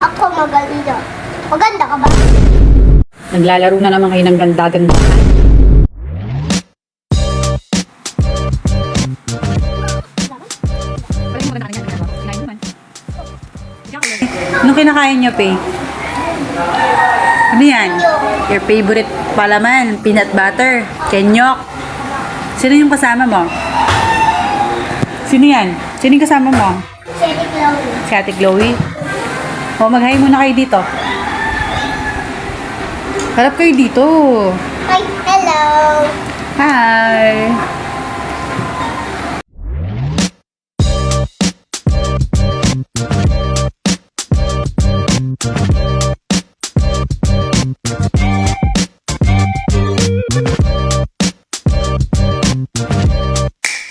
Ako maganda. Maganda ka ba? Naglalaro na naman kayo ng ganda-ganda. Anong kinakain niyo, Pei? Ano yan? Your favorite palaman, peanut butter, kenyok. Sino yung kasama mo? Sino yan? Sino yung kasama mo? Cherry Chloe. Si Ate Chloe? O, mag-hi muna kayo dito. Harap kayo dito. Hi, hello. Hi!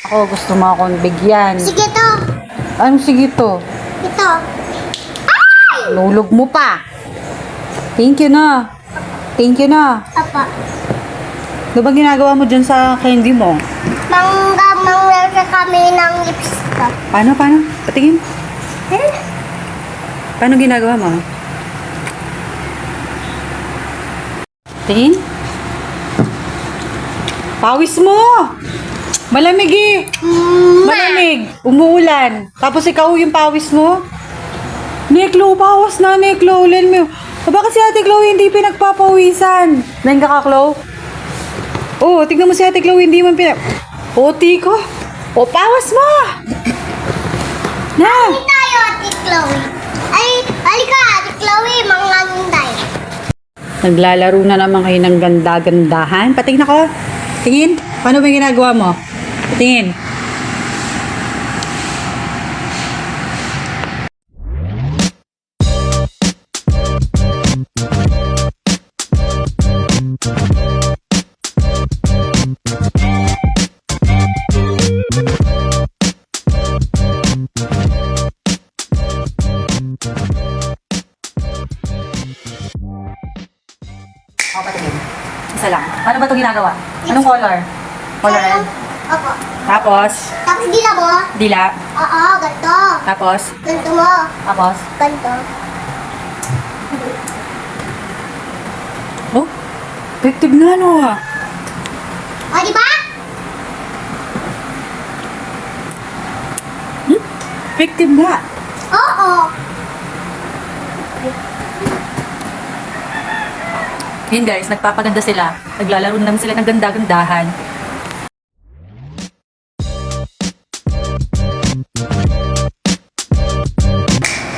Ako, gusto mo akong bigyan. Sige to. Anong sige to? Ito. Lulog mo pa. Thank you na. Thank you na. Apa. Ano ba ginagawa mo dyan sa candy mo? Mangga kami ng lipstick. Paano? Patingin. Paano ginagawa mo? Tingin. Pawis mo! Malamig eh! Malamig! Umuulan. Tapos ikaw yung pawis mo? Neklo, pawas na Neklo. Len mo. Bakit si Ate Chloe hindi pinagpapawisan? Len ka ka, Chloe? Oh, tignan mo si Ate Chloe hindi man Poti ko. O, pawas mo! Na! Hindi tayo, Ate Chloe. Ay, halika, Ate Chloe, mangangintay. Naglalaro na naman kayo ng ganda-gandahan. Patingin ako. Tingin. Paano ba yung ginagawa mo? Tingin. O, patingin. Isa lang. Paano ba ito ginagawa? Anong color? Color red. Opo. Tapos, Tapos dila mo? dila. Oo, ganito. Tapos, Ganito mo. tapos. Ganito. Oh, effective na no ah. O, di ba? Effective nga. Oo. Yun guys, nagpapaganda sila. Naglalaro naman sila ng ganda-gandahan.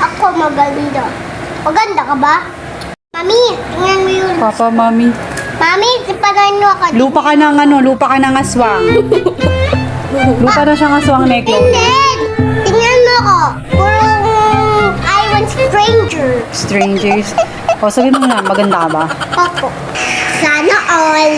Ako maganda. Maganda ka ba? Mami, tingnan mo yun. Papa, mami. Mami, sipanan mo ako. Lupa ka ng aswang. Lupa na siyang aswang, Neklo. Hindi! Tingnan mo ako. Puro I want stranger. Strangers. O, sabi mo na, maganda ka ba? Opo. Sana all.